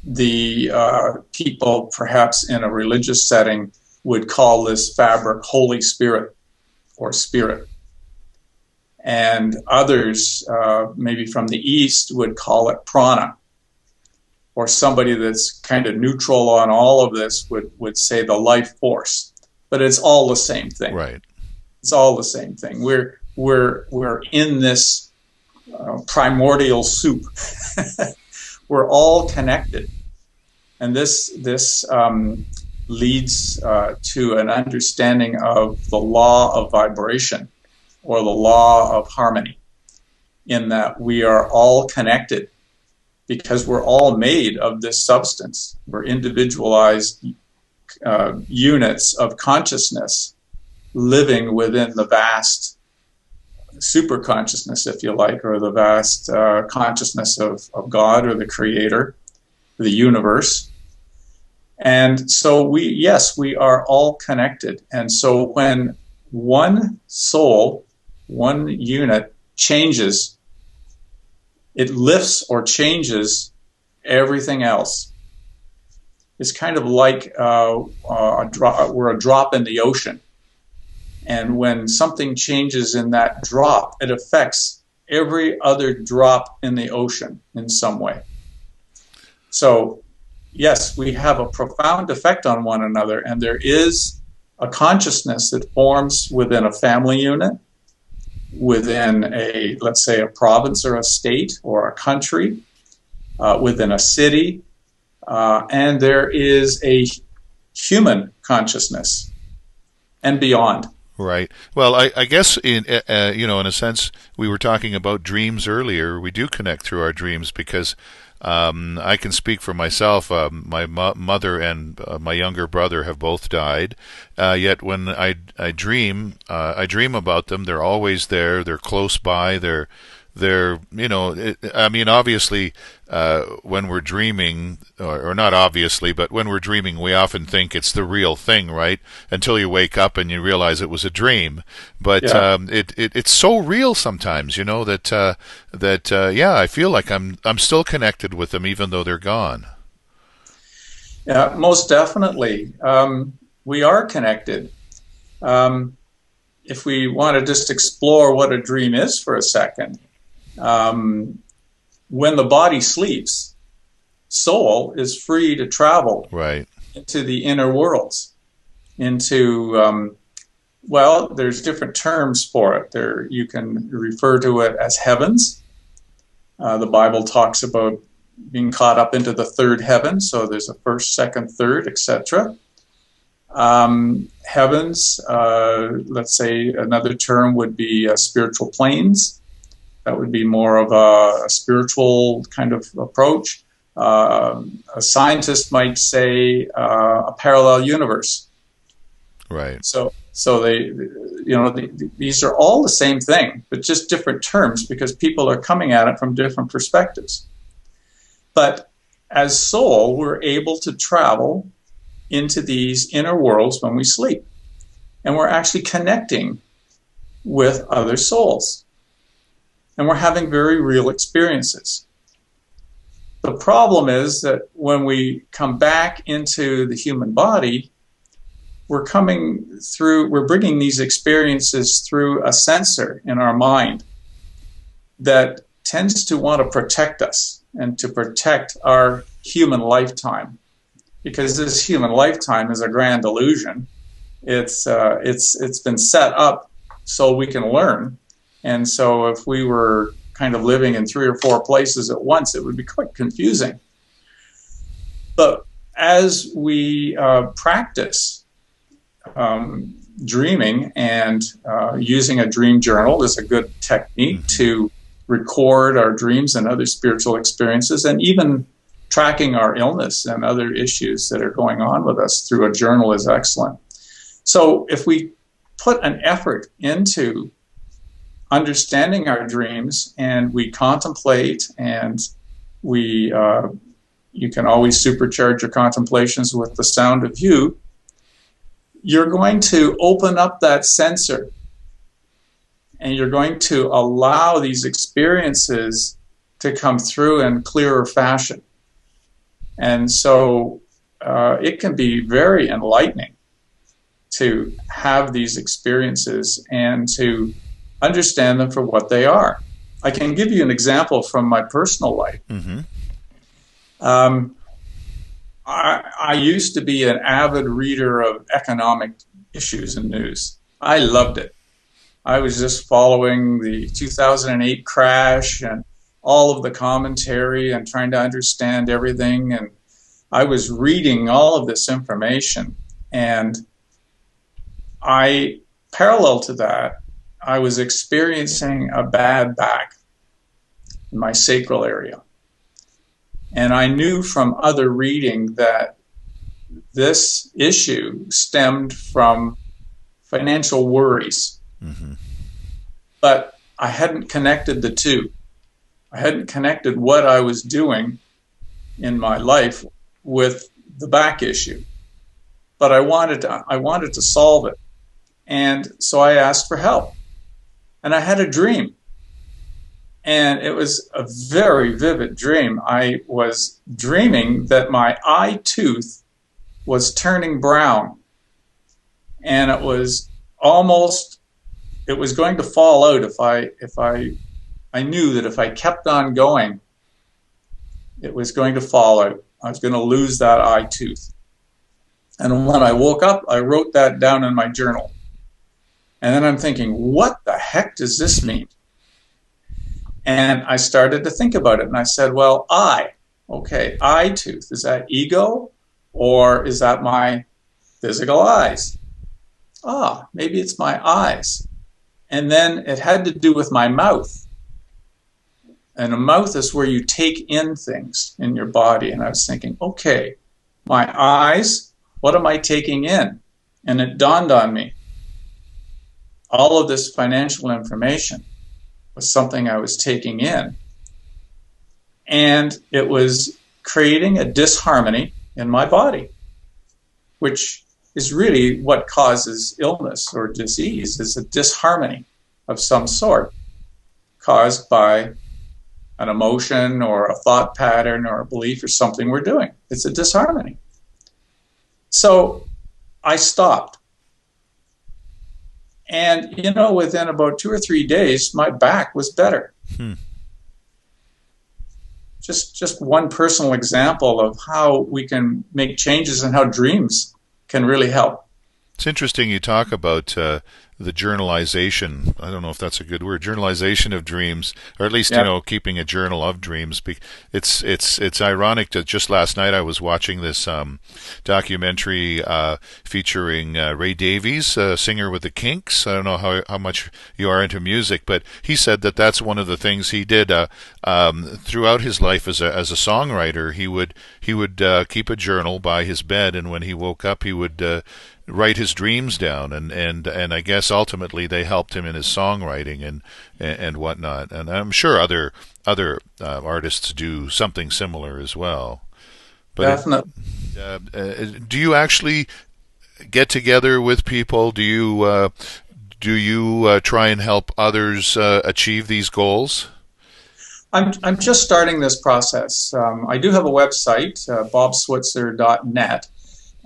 The people, perhaps in a religious setting, would call this fabric Holy Spirit or Spirit. And others, maybe from the East, would call it prana. Or somebody that's kind of neutral on all of this would say the life force. But it's all the same thing. Right. It's all the same thing. We're in this primordial soup. We're all connected, and this leads to an understanding of the law of vibration, or the law of harmony, in that we are all connected because we're all made of this substance. We're individualized units of consciousness living within the vast super consciousness, if you like, or the vast consciousness of God, or the Creator, the universe. And so we are all connected. And so when one soul, one unit changes, it lifts or changes everything else. It's kind of like we're a drop in the ocean. And when something changes in that drop, it affects every other drop in the ocean in some way. So, yes, we have a profound effect on one another, and there is a consciousness that forms within a family unit, within a, let's say, a province or a state or a country, within a city, and there is a human consciousness and beyond. Right. Well, I guess in in a sense, we were talking about dreams earlier. We do connect through our dreams because I can speak for myself. My mother and my younger brother have both died. Yet when I dream about them. They're always there. They're close by. They're obviously, when we're dreaming, or not obviously, but when we're dreaming, we often think it's the real thing, right? Until you wake up and you realize it was a dream. But it's so real sometimes, that I feel like I'm still connected with them even though they're gone. Yeah, most definitely. We are connected. If we want to just explore what a dream is for a second, when the body sleeps, soul is free to travel into the inner worlds, into, there's different terms for it. There, you can refer to it as heavens. The Bible talks about being caught up into the third heaven, so there's a first, second, third, etc. Heavens, let's say another term would be spiritual planes. That would be more of a spiritual kind of approach. A scientist might say a parallel universe. Right. So they, these are all the same thing, but just different terms because people are coming at it from different perspectives. But as soul, we're able to travel into these inner worlds when we sleep. And we're actually connecting with other souls. And we're having very real experiences. The problem is that when we come back into the human body, we're bringing these experiences through a sensor in our mind that tends to want to protect us and to protect our human lifetime. Because this human lifetime is a grand illusion. It's been set up so we can learn. And so if we were kind of living in 3 or 4 places at once, it would be quite confusing. But as we practice dreaming, and using a dream journal is a good technique to record our dreams and other spiritual experiences, and even tracking our illness and other issues that are going on with us through a journal is excellent. So if we put an effort into understanding our dreams, and we contemplate, and you can always supercharge your contemplations with the sound of you, you're going to open up that sensor, and you're going to allow these experiences to come through in clearer fashion. And so it can be very enlightening to have these experiences and to understand them for what they are. I can give you an example from my personal life. I used to be an avid reader of economic issues and news. I loved it. I was just following the 2008 crash and all of the commentary and trying to understand everything. And I was reading all of this information. And parallel to that, I was experiencing a bad back in my sacral area. And I knew from other reading that this issue stemmed from financial worries. Mm-hmm. But I hadn't connected the two. I hadn't connected what I was doing in my life with the back issue. But I wanted to solve it. And so I asked for help. And I had a dream. And it was a very vivid dream. I was dreaming that my eye tooth was turning brown. And it was going to fall out if I knew that if I kept on going, it was going to fall out. I was going to lose that eye tooth. And when I woke up, I wrote that down in my journal. And then I'm thinking, what the heck does this mean? And I started to think about it. And I said, well, eye tooth. Is that ego? Or is that my physical eyes? Maybe it's my eyes. And then it had to do with my mouth. And a mouth is where you take in things in your body. And I was thinking, okay, my eyes, what am I taking in? And it dawned on me. All of this financial information was something I was taking in. And it was creating a disharmony in my body, which is really what causes illness or disease, is a disharmony of some sort caused by an emotion or a thought pattern or a belief or something we're doing. It's a disharmony. So I stopped. And, within about 2 or 3 days, my back was better. Just one personal example of how we can make changes and how dreams can really help. It's interesting you talk about the journalization. I don't know if that's a good word. Journalization of dreams, or at least keeping a journal of dreams. It's ironic that just last night I was watching this documentary featuring Ray Davies, singer with the Kinks. I don't know how much you are into music, but he said that that's one of the things he did throughout his life as a songwriter. He would keep a journal by his bed, and when he woke up, he would write his dreams down, and I guess ultimately they helped him in his songwriting and whatnot. And I'm sure other artists do something similar as well. But definitely. Do you actually get together with people? Do you try and help others achieve these goals? I'm just starting this process. I do have a website, bobswitzer.net.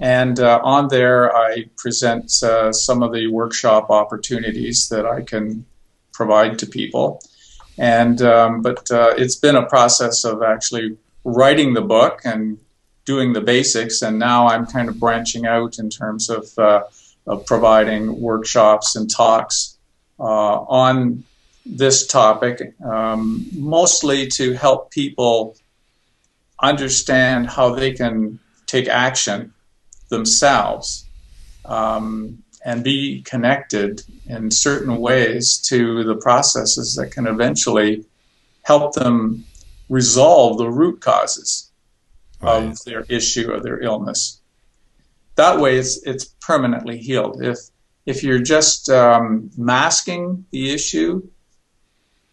And on there, I present some of the workshop opportunities that I can provide to people. And but it's been a process of actually writing the book and doing the basics. And now I'm kind of branching out in terms of providing workshops and talks on this topic, mostly to help people understand how they can take action themselves and be connected in certain ways to the processes that can eventually help them resolve the root causes of their issue or their illness. That way it's permanently healed. If you're just masking the issue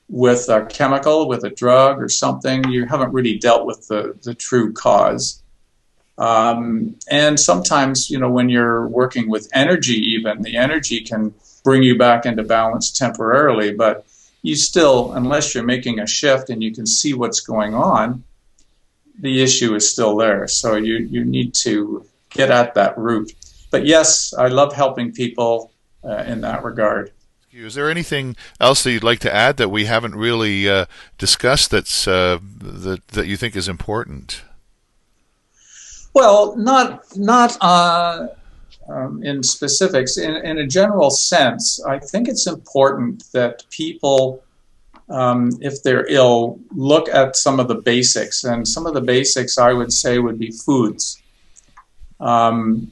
with a chemical, with a drug or something, you haven't really dealt with the true cause. And sometimes, when you're working with energy, even the energy can bring you back into balance temporarily, but you still, unless you're making a shift and you can see what's going on, the issue is still there. So you need to get at that root. But yes, I love helping people in that regard. Is there anything else that you'd like to add that we haven't really discussed that's that you think is important? Well, not in specifics. In a general sense, I think it's important that people, if they're ill, look at some of the basics. And some of the basics, I would say, would be foods. The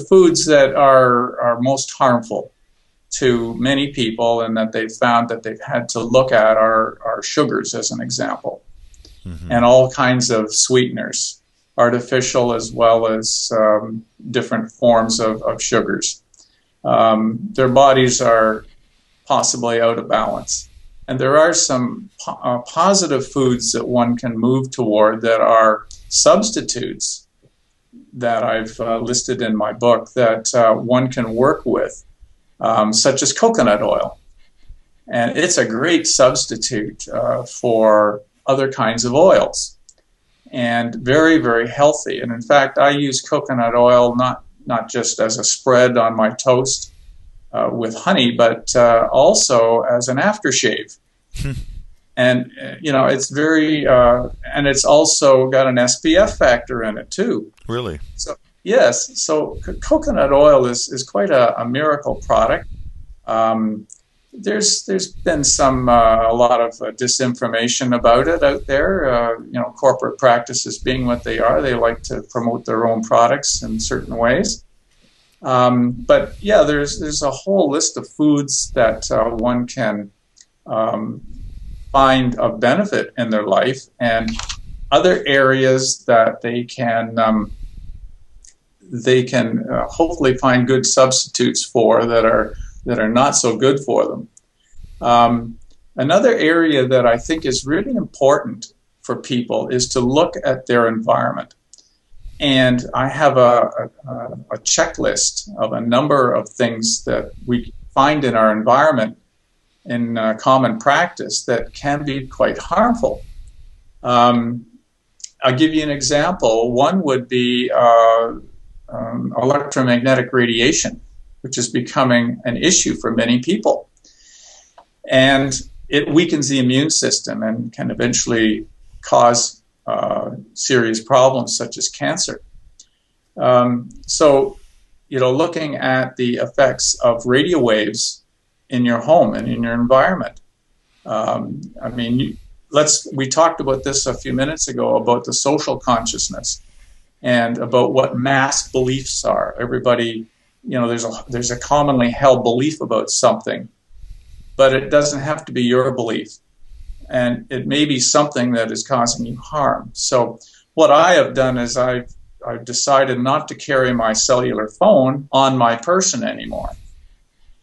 foods that are most harmful to many people and that they've found that they've had to look at are sugars, as an example, and all kinds of sweeteners, artificial as well as different forms of sugars. Their bodies are possibly out of balance. And there are some positive foods that one can move toward that are substitutes that I've listed in my book that one can work with, such as coconut oil. And it's a great substitute for other kinds of oils, and very, very healthy. And in fact, I use coconut oil not just as a spread on my toast with honey, but also as an aftershave. And, it's very, and it's also got an SPF factor in it too. Really? So, yes. So coconut oil is quite a miracle product. There's been a lot of disinformation about it out there. Corporate practices being what they are, they like to promote their own products in certain ways. But yeah, there's a whole list of foods that one can find a benefit in their life, and other areas that they can hopefully find good substitutes for that are not so good for them. Another area that I think is really important for people is to look at their environment. And I have a checklist of a number of things that we find in our environment in common practice that can be quite harmful. I'll give you an example. One would be electromagnetic radiation, which is becoming an issue for many people. And it weakens the immune system and can eventually cause serious problems such as cancer. So, looking at the effects of radio waves in your home and in your environment. We talked about this a few minutes ago about the social consciousness and about what mass beliefs are. Everybody, there's a commonly held belief about something, but it doesn't have to be your belief. And it may be something that is causing you harm. So what I have done is I've decided not to carry my cellular phone on my person anymore.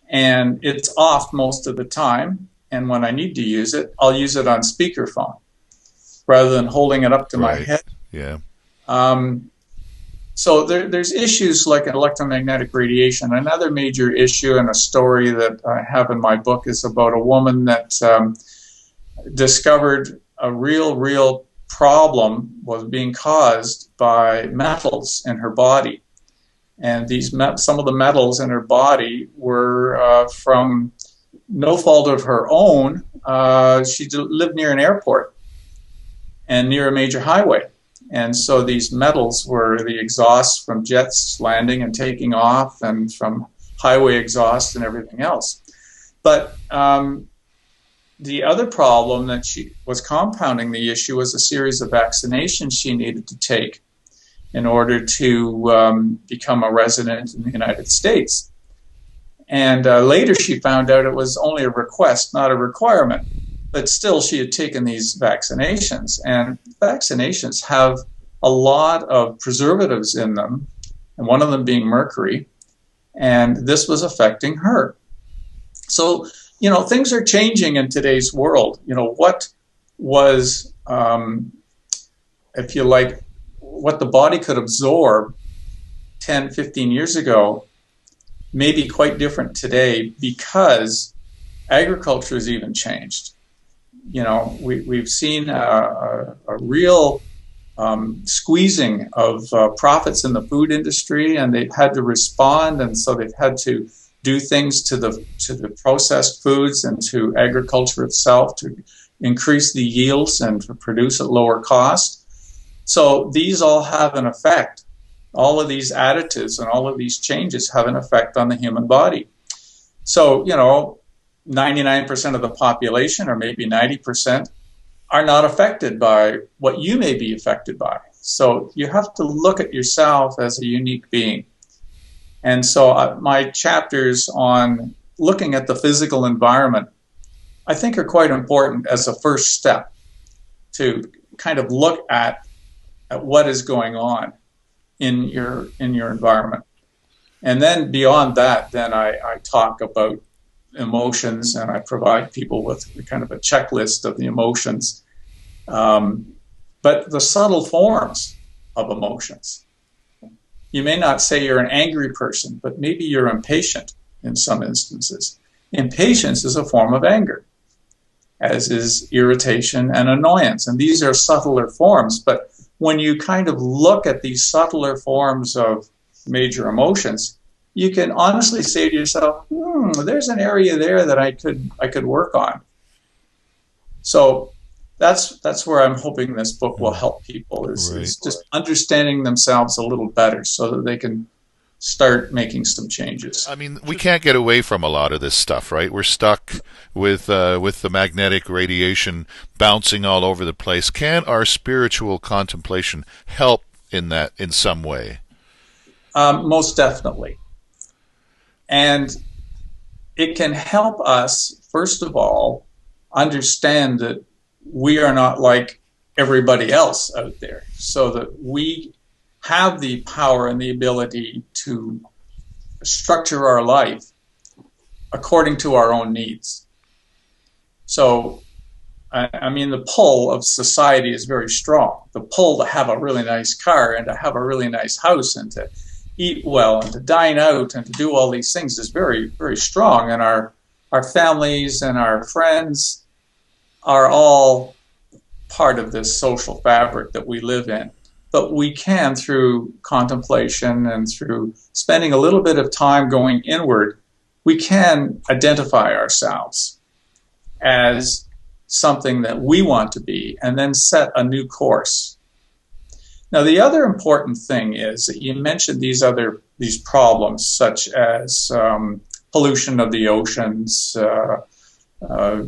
And it's off most of the time. And when I need to use it, I'll use it on speakerphone rather than holding it up to my head. Yeah. So there's issues like electromagnetic radiation. Another major issue, and a story that I have in my book, is about a woman that discovered a real problem was being caused by metals in her body. And some of the metals in her body were from no fault of her own. She lived near an airport and near a major highway. And so these metals were the exhausts from jets landing and taking off, and from highway exhaust and everything else. But the other problem that she was compounding the issue was a series of vaccinations she needed to take in order to become a resident in the United States. And later she found out it was only a request, not a requirement. But still, she had taken these vaccinations. And vaccinations have a lot of preservatives in them, and one of them being mercury. And this was affecting her. So, things are changing in today's world. What was, if you like, what the body could absorb 10, 15 years ago may be quite different today because agriculture has even changed. We've seen a real squeezing of profits in the food industry, and they've had to respond, and so they've had to do things to the processed foods and to agriculture itself to increase the yields and to produce at lower cost. So these all have an effect all of these additives and all of these changes have an effect on the human body. So, 99% of the population, or maybe 90%, are not affected by what you may be affected by. So you have to look at yourself as a unique being. And so my chapters on looking at the physical environment, I think, are quite important as a first step to kind of look at what is going on in your environment. And then beyond that, then I talk about emotions, and I provide people with kind of a checklist of the emotions, but the subtle forms of emotions. You may not say you're an angry person, but maybe you're impatient in some instances. Impatience is a form of anger, as is irritation and annoyance. And these are subtler forms, but when you kind of look at these subtler forms of major emotions, you can honestly say to yourself, there's an area there that I could work on. So that's where I'm hoping this book will help people, is just understanding themselves a little better so that they can start making some changes. I mean, we can't get away from a lot of this stuff, right? We're stuck with the magnetic radiation bouncing all over the place. Can our spiritual contemplation help in that in some way? Most definitely. And it can help us, first of all, understand that we are not like everybody else out there, so that we have the power and the ability to structure our life according to our own needs. So, I mean, the pull of society is very strong. The pull to have a really nice car and to have a really nice house and to eat well and to dine out and to do all these things is very, very strong. And our families and our friends are all part of this social fabric that we live in. But we can, through contemplation and through spending a little bit of time going inward, we can identify ourselves as something that we want to be and then set a new course. Now, the other important thing is that you mentioned these problems, such as pollution of the oceans,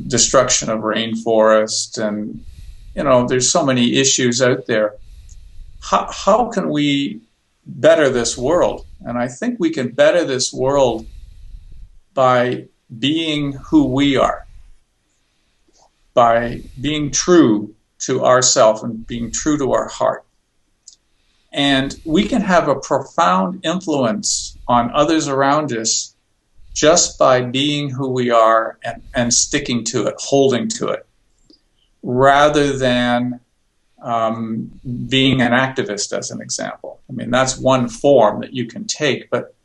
destruction of rainforest, and there's so many issues out there. How can we better this world? And I think we can better this world by being who we are, by being true to ourselves and being true to our heart. And we can have a profound influence on others around us just by being who we are and sticking to it, holding to it, rather than being an activist, as an example. I mean, that's one form that you can take, but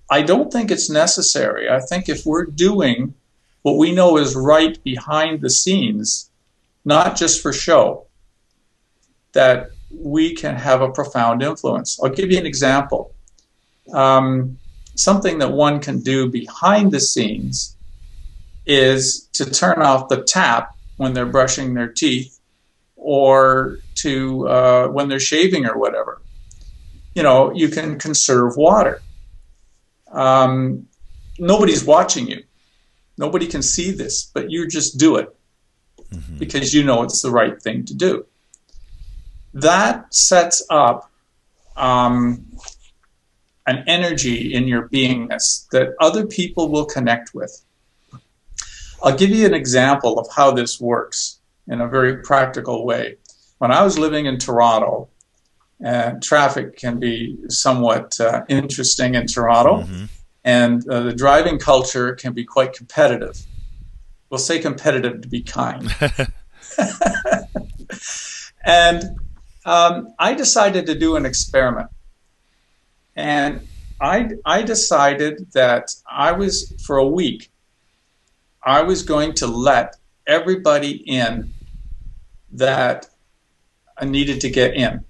I don't think it's necessary. I think if we're doing what we know is right behind the scenes, not just for show, that we can have a profound influence. I'll give you an example. Something that one can do behind the scenes is to turn off the tap when they're brushing their teeth, or to when they're shaving or whatever. You can conserve water. Nobody's watching you. Nobody can see this, but you just do it because you know it's the right thing to do. That sets up an energy in your beingness that other people will connect with. I'll give you an example of how this works in a very practical way. When I was living in Toronto, and traffic can be somewhat interesting in Toronto, and the driving culture can be quite competitive. We'll say competitive to be kind. And I decided to do an experiment. And I decided that for a week, I was going to let everybody in that needed to get in.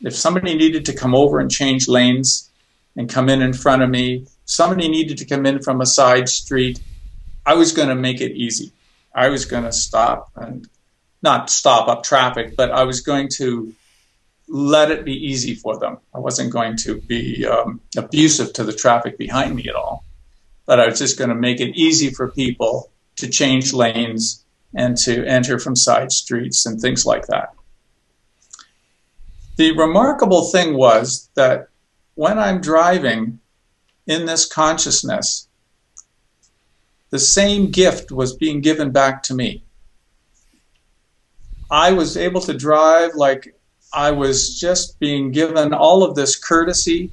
If somebody needed to come over and change lanes and come in front of me, somebody needed to come in from a side street, I was going to make it easy. I was going to stop and not stop up traffic, but I was going to let it be easy for them. I wasn't going to be abusive to the traffic behind me at all, but I was just going to make it easy for people to change lanes and to enter from side streets and things like that. The remarkable thing was that when I'm driving in this consciousness, the same gift was being given back to me. I was able to drive like I was just being given all of this courtesy,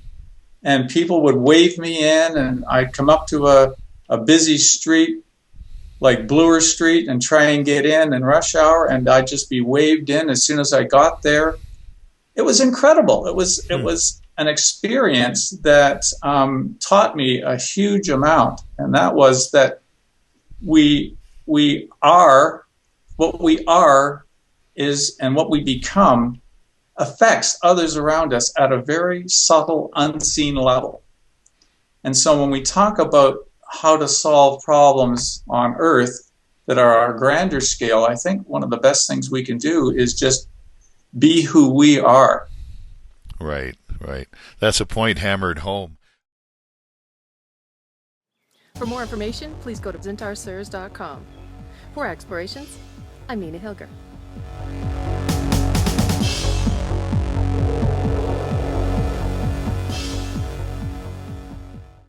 and people would wave me in, and I'd come up to a busy street like Bloor Street and try and get in rush hour, and I'd just be waved in as soon as I got there. It was incredible. It was an experience that taught me a huge amount, and that was that we are what we are is, and what we become affects others around us at a very subtle, unseen level. And so when we talk about how to solve problems on Earth that are our grander scale, I think one of the best things we can do is just be who we are. Right, right. That's a point hammered home. For more information, please go to ZintarsCERS.com. For Explorations, I'm Nina Hilger.